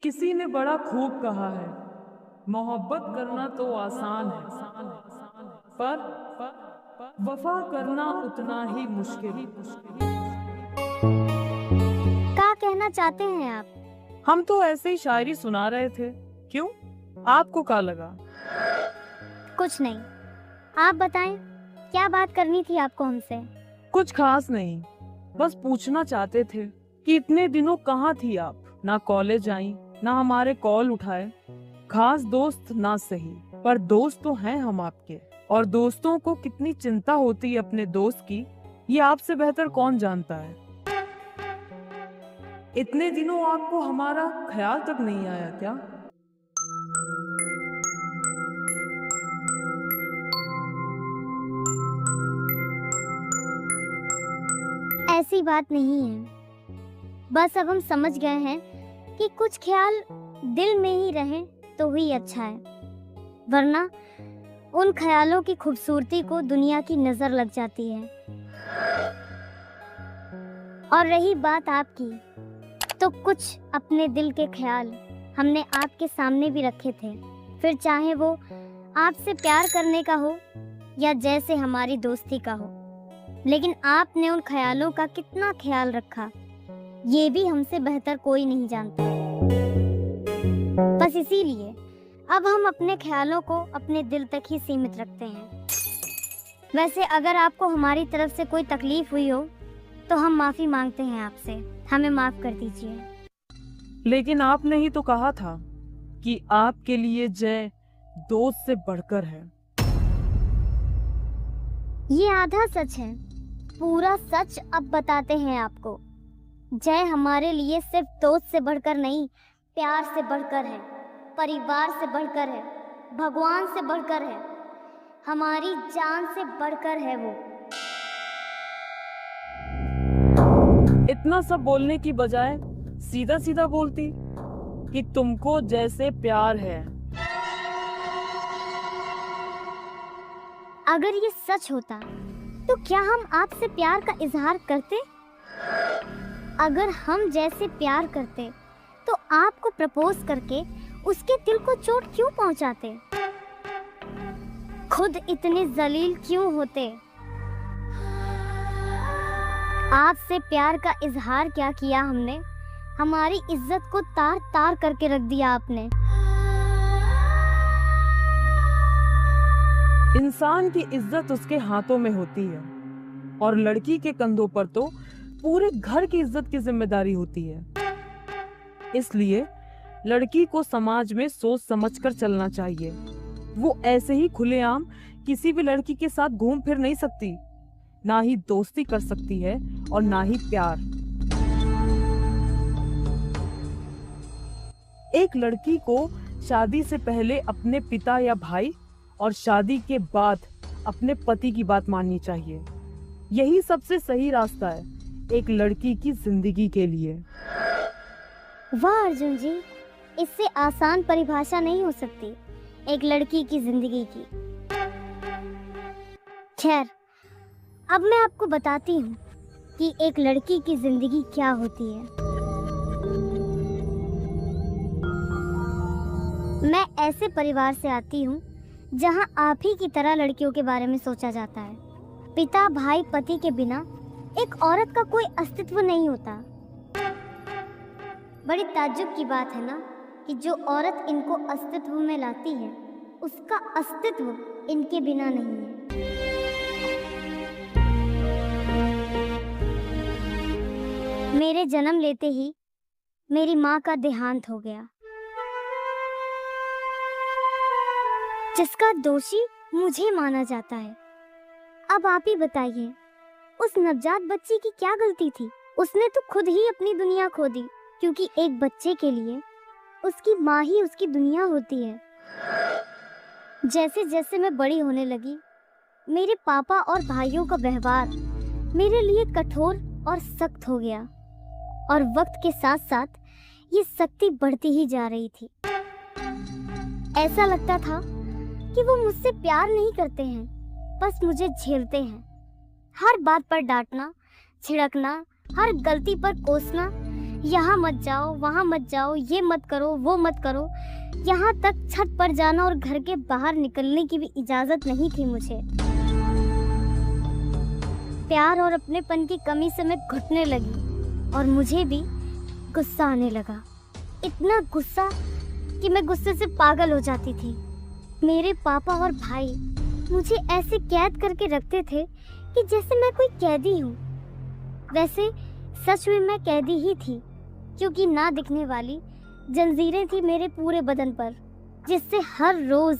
किसी ने बड़ा खूब कहा है, मोहब्बत करना तो आसान है, पर वफा करना उतना ही मुश्किल। क्या कहना चाहते हैं आप? हम तो ऐसे ही शायरी सुना रहे थे। क्यों, आपको क्या लगा? कुछ नहीं, आप बताएं, क्या बात करनी थी आपको हमसे? कुछ खास नहीं, बस पूछना चाहते थे कि इतने दिनों कहाँ थी आप? ना कॉलेज आई, ना हमारे कॉल उठाए। खास दोस्त ना सही, पर दोस्त तो हैं हम आपके। और दोस्तों को कितनी चिंता होती है अपने दोस्त की, ये आपसे बेहतर कौन जानता है। इतने दिनों आपको हमारा ख्याल तक नहीं आया क्या? ऐसी बात नहीं है, बस अब हम समझ गए हैं कि कुछ ख्याल दिल में ही रहे तो ही अच्छा है, वरना उन ख्यालों की खूबसूरती को दुनिया की नजर लग जाती है। और रही बात आपकी, तो कुछ अपने दिल के ख्याल हमने आपके सामने भी रखे थे, फिर चाहे वो आपसे प्यार करने का हो या जैसे हमारी दोस्ती का हो, लेकिन आपने उन ख्यालों का कितना ख्याल रखा, ये भी हमसे बेहतर कोई नहीं जानता। बस इसीलिए अब हम अपने ख्यालों को अपने दिल तक ही सीमित रखते हैं। वैसे अगर आपको हमारी तरफ से कोई तकलीफ हुई हो तो हम माफी मांगते हैं आपसे, हमें माफ कर दीजिए। लेकिन आपने ही तो कहा था कि आपके लिए जय दोस्त से बढ़कर है। ये आधा सच है, पूरा सच अब बताते हैं आपको। जय हमारे लिए सिर्फ दोस्त से बढ़कर नहीं, प्यार से बढ़कर है, परिवार से बढ़कर है, भगवान से बढ़कर है, हमारी जान से बढ़कर है वो। इतना सब बोलने की बजाय सीधा सीधा बोलती कि तुमको जैसे प्यार है। अगर ये सच होता तो क्या हम आपसे प्यार का इजहार करते? अगर हम जैसे प्यार करते तो आपको प्रपोज करके उसके दिल को चोट क्यों पहुंचाते? खुद इतने जलील क्यों होते? आपसे प्यार का इजहार क्या किया हमने, हमारी इज्जत को तार तार करके रख दिया आपने। इंसान की इज्जत उसके हाथों में होती है, और लड़की के कंधों पर तो पूरे घर की इज्जत की जिम्मेदारी होती है। इसलिए लड़की को समाज में सोच समझकर चलना चाहिए। वो ऐसे ही खुलेआम किसी भी लड़की के साथ घूम फिर नहीं सकती, ना ही दोस्ती कर सकती है और ना ही प्यार। एक लड़की को शादी से पहले अपने पिता या भाई और शादी के बाद अपने पति की बात माननी चाहिए। यही सबसे सही रास्ता है एक लड़की की जिंदगी के लिए। वाह अर्जुन जी, इससे आसान परिभाषा नहीं हो सकती एक लड़की की जिंदगी की। खैर, अब मैं आपको बताती हूँ कि एक लड़की की जिंदगी क्या होती है। मैं ऐसे परिवार से आती हूँ जहाँ आप ही की तरह लड़कियों के बारे में सोचा जाता है। पिता, भाई, पति के बिना एक औरत का कोई अस्तित्व नहीं होता। बड़ी ताज्जुब की बात है ना कि जो औरत इनको अस्तित्व में लाती है, उसका अस्तित्व इनके बिना नहीं है। मेरे जन्म लेते ही मेरी माँ का देहांत हो गया, जिसका दोषी मुझे माना जाता है। अब आप ही बताइए, उस नवजात बच्ची की क्या गलती थी? उसने तो खुद ही अपनी दुनिया खो दी, क्योंकि एक बच्चे के लिए उसकी माँ ही उसकी दुनिया होती है। जैसे जैसे मैं बड़ी होने लगी, मेरे पापा और भाइयों का व्यवहार मेरे लिए कठोर और सख्त हो गया, और वक्त के साथ साथ ये सख्ती बढ़ती ही जा रही थी। ऐसा लगता था कि वो मुझसे प्यार नहीं करते हैं, बस मुझे झेलते हैं। हर बात पर डांटना, छिड़कना, हर गलती पर कोसना, यहाँ मत जाओ, वहाँ मत जाओ, ये मत करो, वो मत करो। यहाँ तक छत पर जाना और घर के बाहर निकलने की भी इजाजत नहीं थी मुझे। प्यार और अपनेपन की कमी से मैं घुटने लगी और मुझे भी गुस्सा आने लगा। इतना गुस्सा कि मैं गुस्से से पागल हो जाती थी। मेरे पापा और भाई मुझे ऐसे कैद करके रखते थे कि जैसे मैं कोई कैदी हूँ। वैसे सच में मैं कैदी ही थी, क्योंकि ना दिखने वाली जंजीरें थी मेरे पूरे बदन पर, जिससे हर रोज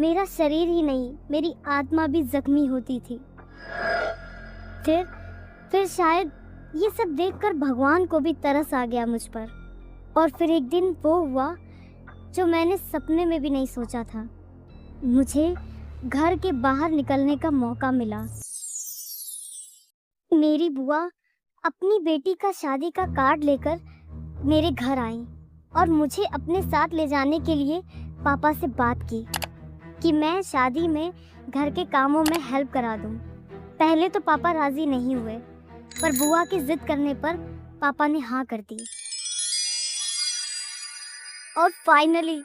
मेरा शरीर ही नहीं, मेरी आत्मा भी जख्मी होती थी। फिर शायद ये सब देखकर भगवान को भी तरस आ गया मुझ पर। और फिर एक दिन वो हुआ जो मैंने सपने में भी नहीं सोचा था। मुझे घर के बाहर निकलने का मौका मिला। मेरी बुआ अपनी बेटी का शादी का कार्ड लेकर मेरे घर आई और मुझे अपने साथ ले जाने के लिए पापा से बात की कि मैं शादी में घर के कामों में हेल्प करा दूं। पहले तो पापा राजी नहीं हुए, पर बुआ की जिद करने पर पापा ने हाँ कर दी। और फाइनली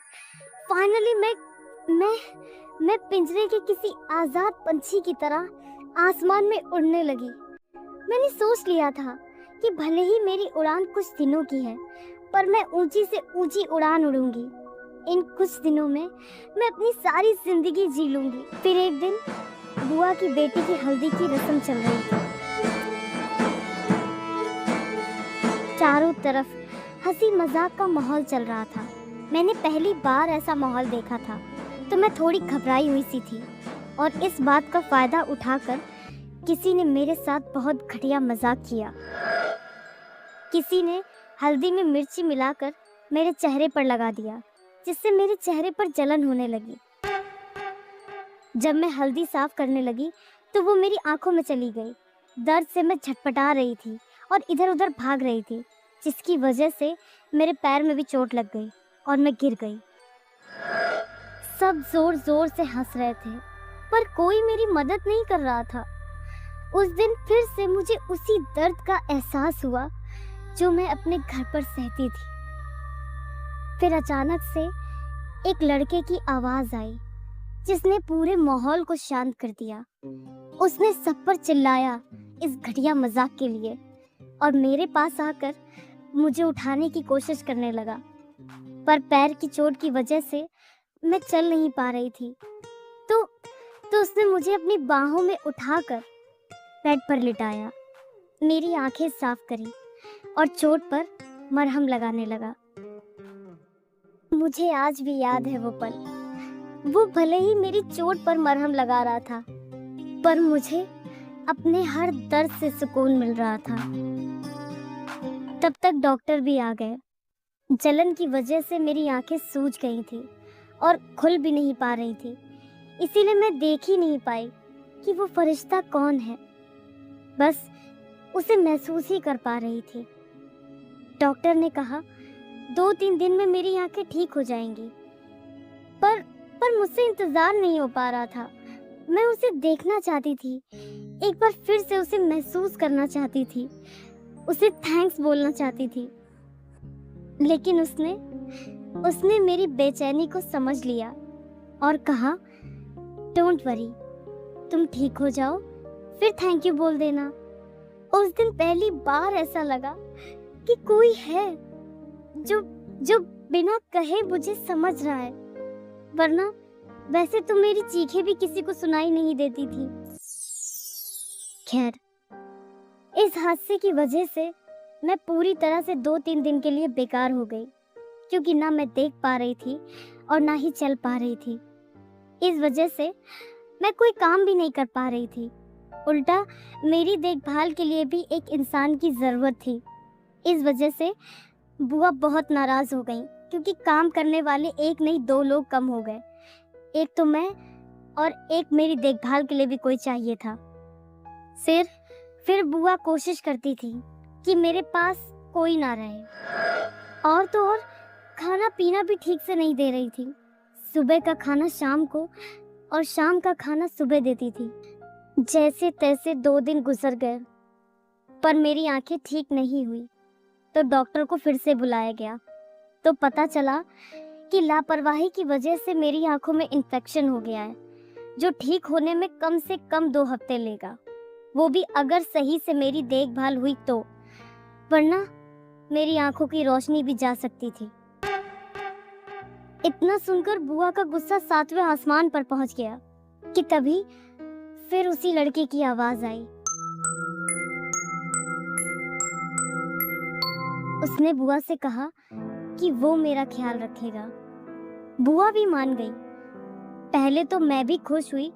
मैं पिंजरे के किसी आजाद पंछी की तरह आसमान में उड़ने लगी। मैंने सोच लिया था कि भले ही मेरी उड़ान कुछ दिनों की है, पर मैं ऊंची से ऊंची उड़ान उड़ूंगी। इन कुछ दिनों में मैं अपनी सारी जिंदगी जी लूंगी। फिर एक दिन बुआ की बेटी की हल्दी की रस्म चल रही थी। चारों तरफ हंसी मजाक का माहौल चल रहा था। मैंने पहली बार ऐसा माहौल देखा था, तो मैं थोड़ी घबराई हुई सी थी। और इस बात का फायदा उठाकर किसी ने मेरे साथ बहुत घटिया मजाक किया। किसी ने हल्दी में मिर्ची मिलाकर मेरे चेहरे पर लगा दिया, जिससे मेरे चेहरे पर जलन होने लगी। जब मैं हल्दी साफ करने लगी तो वो मेरी आंखों में चली गई। दर्द से मैं झटपटा रही थी और इधर उधर भाग रही थी, जिसकी वजह से मेरे पैर में भी चोट लग गई और मैं गिर गई। सब जोर जोर से हंस रहे थे, पर कोई मेरी मदद नहीं कर रहा था। उस दिन फिर से मुझे उसी दर्द का एहसास हुआ जो मैं अपने घर पर सहती थी। फिर अचानक से एक लड़के की आवाज आई, जिसने पूरे माहौल को शांत कर दिया। उसने सब पर चिल्लाया इस घटिया मजाक के लिए और मेरे पास आकर मुझे उठाने की कोशिश करने लगा, पर पैर की चोट की वजह से मैं चल नहीं पा रही थी। तो उसने मुझे अपनी बाहों में उठाकर बेड पर लिटाया, मेरी आंखें साफ करी और चोट पर मरहम लगाने लगा। मुझे आज भी याद है वो पल। वो भले ही मेरी चोट पर मरहम लगा रहा था, पर मुझे अपने हर दर्द से सुकून मिल रहा था। तब तक डॉक्टर भी आ गए। जलन की वजह से मेरी आंखें सूज गई थी और खुल भी नहीं पा रही थी, इसीलिए मैं देख ही नहीं पाई कि वो फरिश्ता कौन है। बस उसे महसूस ही कर पा रही थी। डॉक्टर ने कहा 2-3 दिन में मेरी आंखें ठीक हो जाएंगी, पर मुझसे इंतजार नहीं हो पा रहा था। मैं उसे देखना चाहती थी, एक बार फिर से उसे महसूस करना चाहती थी, उसे थैंक्स बोलना चाहती थी। लेकिन उसने मेरी बेचैनी को समझ लिया और कहा, डोंट वरी, तुम ठीक हो जाओ फिर थैंक यू बोल देना। उस दिन पहली बार ऐसा लगा कि कोई है जो बिना कहे मुझे समझ रहा है, वरना वैसे तो मेरी चीखें भी किसी को सुनाई नहीं देती थी। खैर, इस हादसे की वजह से मैं पूरी तरह से 2-3 दिन के लिए बेकार हो गई, क्योंकि ना मैं देख पा रही थी और ना ही चल पा रही थी। इस वजह से मैं कोई काम भी नहीं कर पा रही थी। उल्टा मेरी देखभाल के लिए भी एक इंसान की ज़रूरत थी। इस वजह से बुआ बहुत नाराज़ हो गई, क्योंकि काम करने वाले एक नहीं 2 लोग कम हो गए। एक तो मैं और एक मेरी देखभाल के लिए भी कोई चाहिए था। फिर बुआ कोशिश करती थी कि मेरे पास कोई ना रहे। और तो और खाना पीना भी ठीक से नहीं दे रही थी। सुबह का खाना शाम को और शाम का खाना सुबह देती थी। जैसे तैसे 2 दिन गुजर गए, पर मेरी आंखें ठीक नहीं हुई। तो डॉक्टर को फिर से बुलाया गया। तो पता चला कि लापरवाही की वजह से मेरी आंखों में इन्फेक्शन हो गया है, जो ठीक होने में कम से कम 2 हफ्ते लेगा, वो भी अगर सही से मेरी देखभाल हुई तो, वरना मेरी आंखों की रोशनी भी जा सकती थी। इतना सुनकर बुआ का गुस्सा 7वें आसमान पर पहुंच गया कि तभी फिर उसी लड़के की आवाज आई। उसने बुआ से कहा कि वो मेरा ख्याल रखेगा। बुआ भी मान गई। पहले तो मैं भी खुश हुई,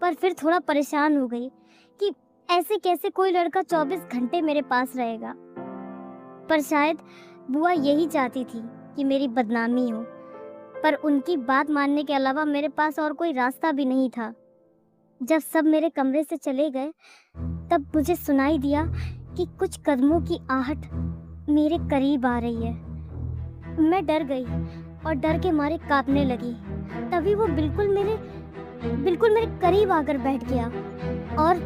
पर फिर थोड़ा परेशान हो गई कि ऐसे कैसे कोई लड़का 24 घंटे मेरे पास रहेगा। पर शायद बुआ यही चाहती थी कि मेरी बदनामी हो, पर उनकी बात मानने के अलावा मेरे पास और कोई रास्ता भी नहीं था। जब सब मेरे कमरे से चले गए, तब मुझे सुनाई दिया कि कुछ कदमों की आहट मेरे करीब आ रही है। मैं डर गई और डर के मारे कांपने लगी। तभी वो बिल्कुल मेरे करीब आकर बैठ गया और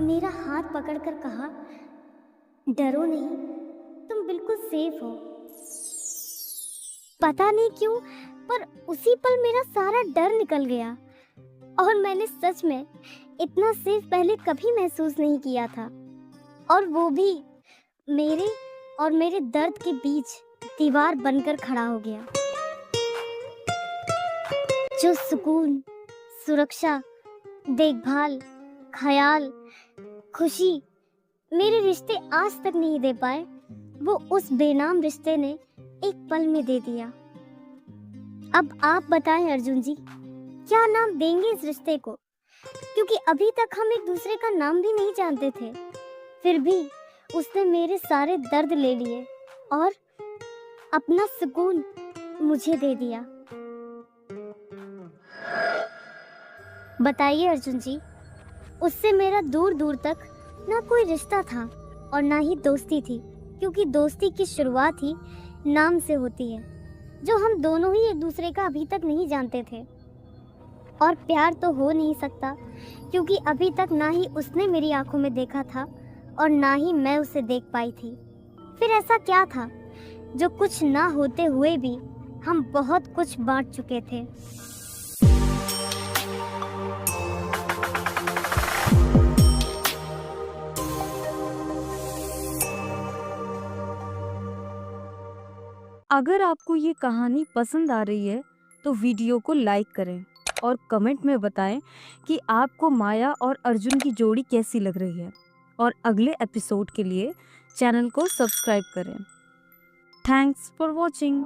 मेरा हाथ पकड़कर कहा, डरो नहीं, तुम बिल्कुल सेफ हो। पता नहीं क्यों, पर उसी पल मेरा सारा डर निकल गया और मैंने सच में इतना सेफ पहले कभी महसूस नहीं किया था, और वो भी मेरे और मेरे दर्द के बीच दीवार बनकर खड़ा हो गया। जो सुकून, सुरक्षा, देखभाल, ख्याल, खुशी मेरे रिश्ते आज तक नहीं दे पाए, वो उस बेनाम रिश्ते ने एक पल में दे दिया। अब आप बताएं अर्जुन जी, क्या नाम देंगे इस रिश्ते को? क्योंकि अभी तक हम एक दूसरे का नाम भी नहीं जानते थे। फिर भी उसने मेरे सारे दर्द ले लिए और अपना सुकून मुझे दे दिया। बताइए अर्जुन जी, उससे मेरा दूर दूर तक ना कोई रिश्ता था और ना ही दोस्ती थी, क्योंकि दोस्ती की शुरुआत ही नाम से होती है, जो हम दोनों ही एक दूसरे का अभी तक नहीं जानते थे। और प्यार तो हो नहीं सकता, क्योंकि अभी तक ना ही उसने मेरी आंखों में देखा था और ना ही मैं उसे देख पाई थी। फिर ऐसा क्या था जो कुछ ना होते हुए भी हम बहुत कुछ बांट चुके थे। अगर आपको ये कहानी पसंद आ रही है तो वीडियो को लाइक करें और कमेंट में बताएं कि आपको माया और अर्जुन की जोड़ी कैसी लग रही है, और अगले एपिसोड के लिए चैनल को सब्सक्राइब करें। Thanks for watching.